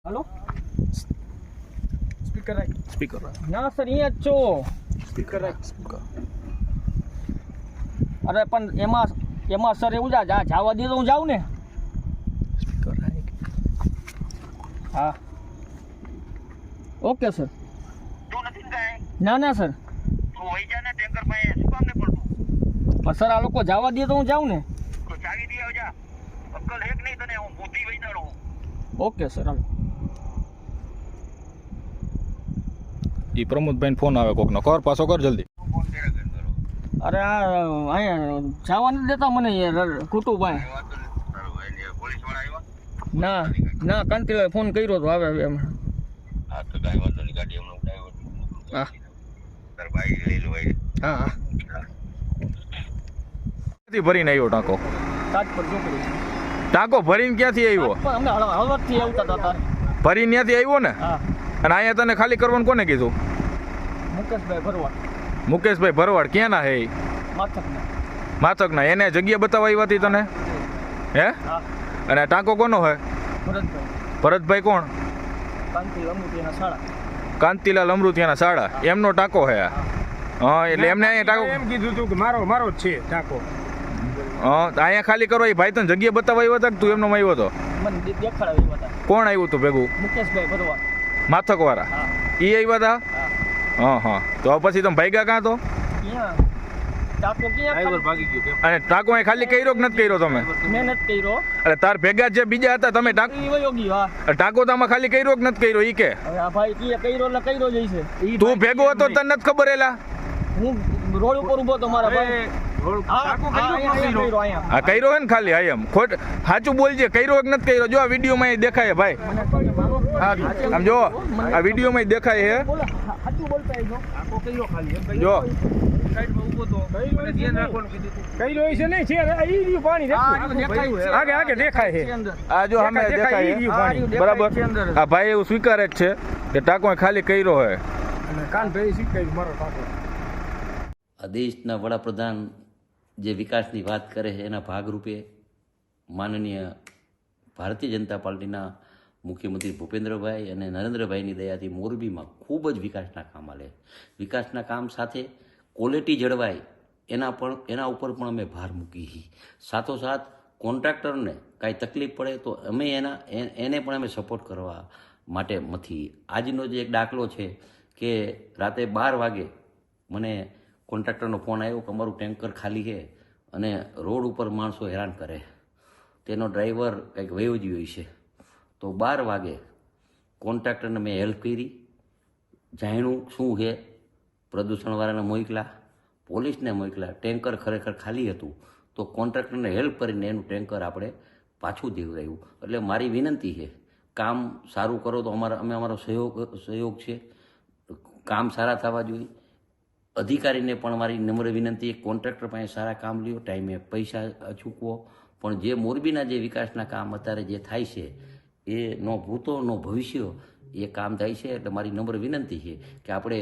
Hello speaker right speaker ना sir ये जो स्पीकर राइट स्पीकर अरे पण એમાં સર એવું જવા દીધો હું જાઉં ને स्पीकर राइट હા ઓકે સર તું નથી ને કાંઈ? ના ના સર તું વહી જા ને ટેન્કર માં શું કામ ને પડતું? પણ સર આ લોકો જવા દે તો હું જાઉં ને તો ચાવી દે આવજા. અક્કલ હેક નહીં તને, હું બુદ્ધિ વૈદાડું. ઓકે સર હાલો ई प्रमोद फोन आवे कोक नो कर पासो कर जल्दी તું ફોન કર્યા કર કરો. અરે આ અહીંયા જવા નથી દેતા મને યાર કુટુભાઈ વાત તો તારો ભાઈ ને પોલીસ વાળા આવ્યા? ના ના કાંતિલાલ ફોન કર્યો તો આવે એમ હા તો કાંઈ વાંધો નહીં, ગાડી હમણાં ઉડાવ્યો. હા તાર ભાઈ લઈ લો ભાઈ. હા હા क्याथी भरीने आव्यो टाको તાજ પર છોકરી टाको भरीने क्याथी आव्यो અમને હળવદથી આવતા હતા भरीने ત્યાંથી આવ્યો ને હા અને અહીંયા તને ખાલી કરવાનું કોને કીધું મુકેશભાઈ ભરવાડ મુકેશભાઈ ભરવાડ ક્યાંના હે માથકના માથકના એને જગ્યા બતાવવા આવી હતી તને હે હા અને ટાંકો કોનો હે ભરતભાઈ ભરતભાઈ કોણ કાંતિ અમૃતિયાના શાળા કાંતિલાલ અમૃતિયાના શાળા એમનો ટાંકો હે હા એટલે એમને અહીંયા ટાંકો એમ કીધું તું કે મારો જ છે ટાંકો હા તો અહીંયા ખાલી કરો એ ભાઈ તને જગ્યા બતાવવા આવ્યો હતા કે તું એમનો આવ્યો હતો મને દેખાડાવી હતા કોણ આવ્યું હતું ભેગું મુકેશભાઈ ભરવાડ માથક વાળા હા એ આવ્યા હતા હા હા હા તો હવે પછી તમે ભાગ્યા કાં તો ક્યાં ટાકો ક્યાં ભાગી ગયો અને ટાંકો અહીં ખાલી કર્યો કે નથી કર્યો તમે મહેનત કર્યો એટલે તાર ભેગા જે બીજા હતા તમે ટાંકો ઈ વયો ગયો હા ટાંકો તો આમાં ખાલી કર્યો કે નથી કર્યો ઈ કે હવે આ ભાઈ કીએ કર્યો એટલે કર્યો જ છે તું ભેગો હતો તને નથી ખબર એલા હું રોડ ઉપર ઊભો તો મારા ભાઈ અહીંયા આ કર્યો હે ને ખાલી હા એમ ખોટ સાચું બોલજે કર્યો કે નથી કર્યો જો આ વિડીયોમાં અહીં દેખાય ભાઈ આમ જો આ વિડીયોમાં અહીં દેખાય હે બોલો સાચું બોલતા જો આખો કર્યો ખાલી જો સાઈડમાં ઊભો તો મને ધ્યાન રાખવાનું કીધું કઈ રહ્યું છે નહીં છે ઈ રહ્યું પાણી દેખાય આગે દેખાય છે આ જો સામે દેખાય હે બરાબર આ ભાઈ એવું સ્વીકારે જ છે કે ટાંકો ખાલી કર્યો હે અને કાન ભેરી શીખાય મારો ટાંકો આ દેશના વડાપ્રધાન જે વિકાસની વાત કરે છે એના ભાગરૂપે માનનીય ભારતીય જનતા પાર્ટીના મુખ્યમંત્રી ભૂપેન્દ્રભાઈ અને નરેન્દ્રભાઈની દયાથી મોરબીમાં ખૂબ જ વિકાસના કામ આલે. વિકાસના કામ સાથે ક્વોલિટી જળવાય એના ઉપર પણ અમે ભાર મૂકી છીએ. સાથોસાથ કોન્ટ્રાક્ટરને કાંઈ તકલીફ પડે તો અમે એને પણ અમે સપોર્ટ કરવા માટે મથી. આજનો જે એક દાખલો છે કે રાતે 12 વાગે મને કોન્ટ્રાક્ટરનો ફોન આવ્યો કે અમારું ટેન્કર ખાલી છે અને રોડ ઉપર માણસો હેરાન કરે, તેનો ડ્રાઈવર કંઈક વયો જ હોય છે. તો 12 વાગે કોન્ટ્રાક્ટરને મેં હેલ્પ કરી, જાણ્યું શું છે, પ્રદૂષણવાળાને મોકલા, પોલીસને મોકલા. ટેન્કર ખરેખર ખાલી હતું તો કોન્ટ્રાક્ટરને હેલ્પ કરીને એનું ટેન્કર આપણે પાછું દેવડાવ્યું. એટલે મારી વિનંતી છે, કામ સારું કરો તો અમારો સહયોગ છે. કામ સારા થવા જોઈએ. અધિકારીને પણ મારી નમ્ર વિનંતી, કોન્ટ્રાક્ટર પાસે સારા કામ લ્યો, ટાઈમે પૈસા ચૂકવો. પણ જે મોરબીના જે વિકાસના કામ અત્યારે જે થાય છે એ નો ભૂતો નો ભવિષ્ય એ કામ થાય છે. એટલે મારી નમ્ર વિનંતી છે કે આપણે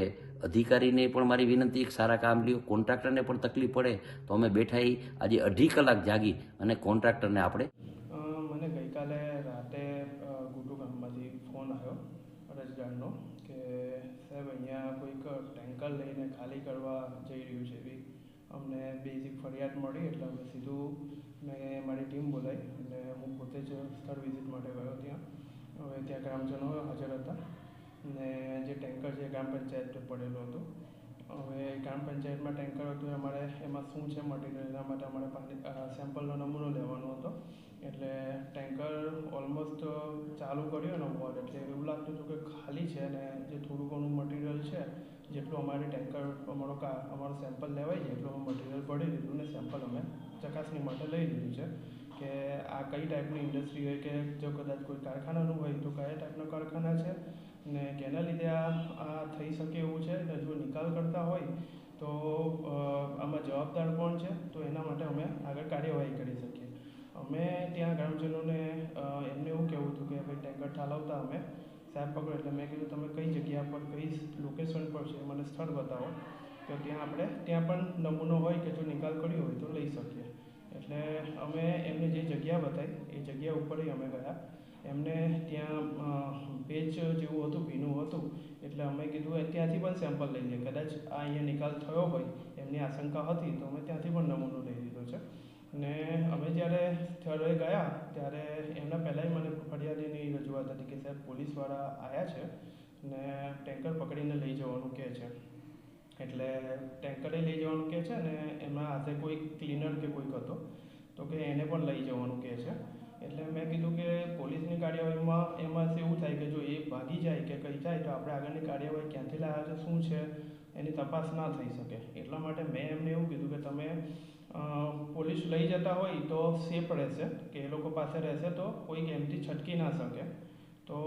અધિકારીને પણ મારી વિનંતી, એક સારા કામ લ્યો. કોન્ટ્રાક્ટરને પણ તકલીફ પડે તો અમે બેઠા આજે 2.5 કલાક જાગી અને કોન્ટ્રાક્ટરને આપણે મને ગઈકાલે રાતે ગુડુ ગામમાંથી ફોન આવ્યો રજગાડનો કે સાહેબ અહીંયા કોઈક ટેન્કર લઈને ખાલી કરવા જઈ રહ્યું છે એવી અમને બેઝિક ફરિયાદ મળી. એટલે અમે સીધું મેં મારી ટીમ બોલાવી અને હું પોતે જ સ્થળ વિઝિટ માટે ગયો ત્યાં. હવે ત્યાં ગ્રામજનો હાજર હતા ને જે ટેન્કર છે ગ્રામ પંચાયત પડેલું હતું. હવે ગ્રામ પંચાયતમાં ટેન્કર હતું અમારે એમાં શું છે મટીરિયલ એના માટે અમારે સેમ્પલનો નમૂનો લેવાનો હતો. એટલે ટેન્કર ઓલમોસ્ટ ચાલુ કર્યો ને વોર એટલે એવું લાગતું હતું કે ખાલી છે અને જે થોડું ઘણું મટીરિયલ છે જેટલું અમારે ટેન્કર અમારો સેમ્પલ લેવાય છે એટલું મટીરિયલ પડી દીધું ને સેમ્પલ અમે ચકાસણી માટે લઈ લીધું છે કે આ કઈ ટાઈપની ઇન્ડસ્ટ્રી હોય કે જો કદાચ કોઈ કારખાનાનું હોય તો કયા ટાઈપનો કારખાના છે ને કેના લીધે આ થઈ શકે એવું છે. ને જો નિકાલ કરતા હોય તો આમાં જવાબદાર કોણ છે તો એના માટે અમે આગળ કાર્યવાહી કરી શકીએ. અમે ત્યાં ગ્રામજનોને એમને એવું કહેવું હતું કે ભાઈ ટેન્કર ઠાલવતા અમે સાહેબ પકડો. એટલે મેં કીધું તમે કઈ જગ્યા પર કઈ લોકેશન પર છે મને સ્થળ બતાવો તો ત્યાં પણ નમૂનો હોય કે જો નિકાલ કર્યો હોય તો લઈ શકીએ. એટલે અમે એમને જે જગ્યા બતાવી એ જગ્યા ઉપર અમે ગયા. એમને ત્યાં ભેજ જેવું હતું, ભીનું હતું. એટલે અમે કીધું ત્યાંથી પણ સેમ્પલ લઈ લઈએ, કદાચ આ અહીંયા નિકાલ થયો હોય એમની આશંકા હતી તો અમે ત્યાંથી પણ નમૂનો લઈ લીધો છે. અને અમે જ્યારે સ્થળે ગયા ત્યારે એમના પહેલાંય મને ફરિયાદીની રજૂઆત હતી કે સાહેબ પોલીસવાળા આવ્યા છે ને ટેન્કર પકડીને લઈ જવાનું કહે છે. એટલે ટેન્કરે લઈ જવાનું કહે છે ને એમાં હાથે કોઈ ક્લીનર કે કોઈક હતો તો કે એને પણ લઈ જવાનું કહે છે. એટલે મેં કીધું કે પોલીસની કાર્યવાહીમાં એમાં એવું થાય કે જો એ ભાગી જાય કે કંઈ થાય તો આપણે આગળની કાર્યવાહી ક્યાંથી લાવ્યા છે, શું છે એની તપાસ ના થઈ શકે. એટલા માટે મેં એમને એવું કીધું કે તમે પોલીસ લઈ જતા હોય તો સેફ રહેશે, કે એ લોકો પાસે રહેશે તો કોઈક એમથી છટકી ના શકે. તો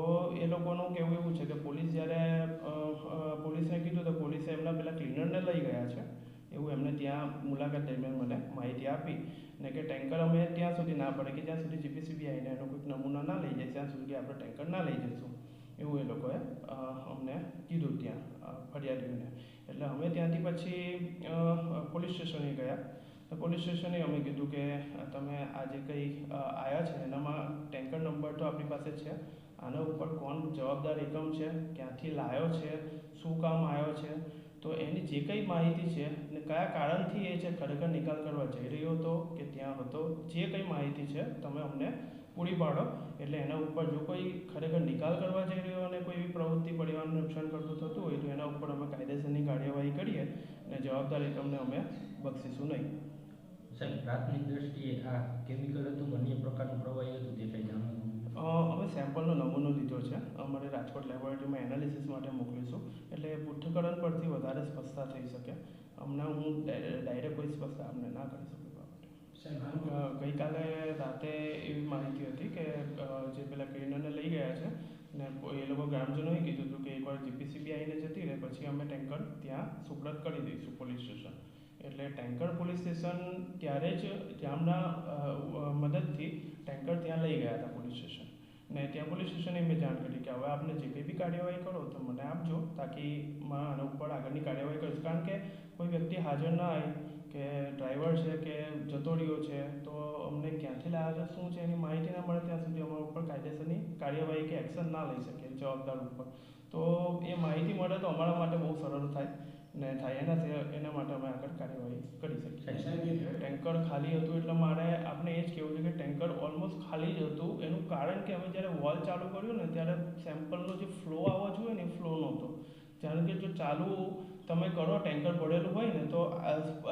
એ લોકોનું કહેવું એવું છે કે પોલીસ જ્યારે પોલીસને કીધું તો પોલીસે એમના પેલા ક્લીનરને લઈ ગયા છે એવું એમને ત્યાં મુલાકાત દરમિયાન મને માહિતી આપી. ને કે ટેન્કર અમે ત્યાં સુધી ના પડે કે જ્યાં સુધી જીપીસીબી આવીને એનો કોઈક નમૂના ના લઈ જાય ત્યાં સુધી આપણે ટેન્કર ના લઈ જઈશું એવું એ લોકોએ અમને કીધું ત્યાં ફરિયાદીઓને. એટલે અમે ત્યાંથી પછી પોલીસ સ્ટેશને ગયા. તો પોલીસ સ્ટેશને અમે કીધું કે તમે આજે કંઈ આવ્યા છે એનામાં ટેન્કર નંબર તો આપણી પાસે છે, આના ઉપર કોણ જવાબદાર એકમ છે, ક્યાંથી લાવ્યો છે, શું કામ આવ્યો છે, તો એની જે કંઈ માહિતી છે ને કયા કારણથી એ છે ખરેખર નિકાલ કરવા જઈ રહ્યો હતો કે ત્યાં હતો, જે કંઈ માહિતી છે તમે અમને પૂરી પાડો. એટલે એના ઉપર જો કોઈ ખરેખર નિકાલ કરવા જઈ રહ્યો અને કોઈ એવી પ્રવૃત્તિ પરિવારને નુકસાન કરતું થતું હોય તો એના ઉપર અમે કાયદેસરની કાર્યવાહી કરીએ અને જવાબદાર એકમને અમે બક્ષીશું નહીં. સાહેબ, પ્રાથમિક દ્રષ્ટિએ આ કેમિકલ હતું, અન્ય પ્રકારનું પ્રવાહી હતું, તે કંઈ જાણવાનું? અમે સેમ્પલનો નમૂનો લીધો છે, અમારે રાજકોટ લેબોરેટરીમાં એનાલિસિસ માટે મોકલીશું. એટલે પૃથ્થકરણ પરથી વધારે સ્પષ્ટતા થઈ શકે. હમણાં હું ડાયરેક્ટ કોઈ સ્પષ્ટતા અમને ના કરી શકું. ગઈકાલે રાતે એવી માહિતી હતી કે જે પેલા ક્લીનરને લઈ ગયા છે ને એ લોકો ગ્રામજનોએ કીધું હતું કે એકવાર જીપીસીબી આવીને જતી રહે પછી અમે ટેન્કર ત્યાં સુપ્રત કરી દઈશું પોલીસ સ્ટેશન. એટલે ટેન્કર પોલીસ સ્ટેશન ત્યારે જ તેમના મદદથી ટેન્કર ત્યાં લઈ ગયા હતા પોલીસ સ્ટેશન. ને ત્યાં પોલીસ સ્ટેશને મેં જાણ કરી કે હવે આપને જે કંઈ બી કાર્યવાહી કરો તો મને આપજો, તાકી આના ઉપર આગળની કાર્યવાહી કરીશ. કારણ કે કોઈ વ્યક્તિ હાજર ના હોય કે ડ્રાઈવર છે કે જતો રહ્યો છે તો અમને ક્યાંથી લાવ્યા છે, શું છે એની માહિતી ના મળે ત્યાં સુધી અમારા ઉપર કાયદેસરની કાર્યવાહી કે એક્શન ના લઈ શકીએ જવાબદાર ઉપર. તો એ માહિતી મળે તો અમારા માટે બહુ સરળ થાય ને થાય એના માટે અમે આગળ કાર્યવાહી કરી શકીએ. ટેન્કર ખાલી હતું એટલે મારે આપણે એ જ કહેવું છે કે ટેન્કર ઓલમોસ્ટ ખાલી જ હતું. એનું કારણ કે અમે જ્યારે વોલ ચાલુ કર્યું ને ત્યારે સેમ્પલનો જે ફ્લો આવવો જોઈએ ને એ ફ્લો નહોતો. કારણ કે જો ચાલુ તમે કરો ટેન્કર ભરેલું હોય ને તો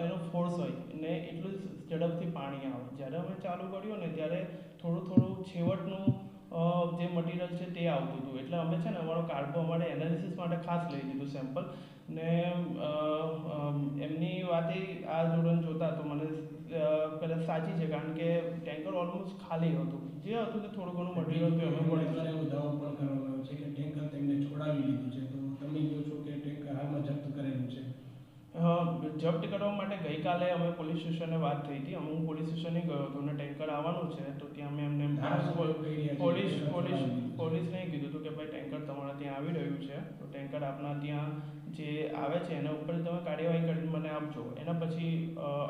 એનો ફોર્સ હોય ને એટલું ઝડપથી પાણી આવે. જ્યારે અમે ચાલુ કર્યું ને ત્યારે થોડું છેવટનું જે મટીરિયલ છે તે આવતું હતું. એટલે અમે છે ને અમારો કાર્બો અમારે એનાલિસિસ માટે ખાસ લઈ લીધું સેમ્પલ. ને એમની વાત આ ધોરણ જોતા તો મને કદાચ સાચી છે, કારણ કે ટેન્કર ઓલમોસ્ટ ખાલી હતું. જે હતું તે થોડું ઘણું મટીરિયલ તો અમે એવો દાવો પણ કરવામાં આવ્યો છે કે ટેન્કર તેમને છોડાવી લીધું છે, તો તમે કહો છો કે ટેન્કર હાલમાં જપ્ત કરેલું છે? જપ્ત કરવા માટે ગઈકાલે અમે પોલીસ સ્ટેશને વાત થઈ હતી. હું પોલીસ સ્ટેશને ગયો હતો અને ટેન્કર આવવાનું છે તો ત્યાં અમે એમને પોલીસને કીધું હતું કે ભાઈ ટેન્કર તમારા ત્યાં આવી રહ્યું છે તો ટેન્કર આપના ત્યાં જે આવે છે એના ઉપર તમે કાર્યવાહી કરીને મને આપજો. એના પછી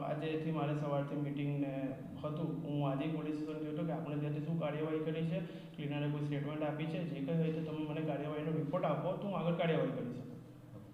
આજેથી મારે સવારથી મિટિંગ ને હતું, હું આજે પોલીસ સ્ટેશન ગયો હતો કે આપણે ત્યાંથી શું કાર્યવાહી કરી છે, ક્લીનરે કોઈ સ્ટેટમેન્ટ આપી છે, જે કંઈ હોય તો તમે મને કાર્યવાહીનો રિપોર્ટ આપો તો હું આગળ કાર્યવાહી કરી શકું.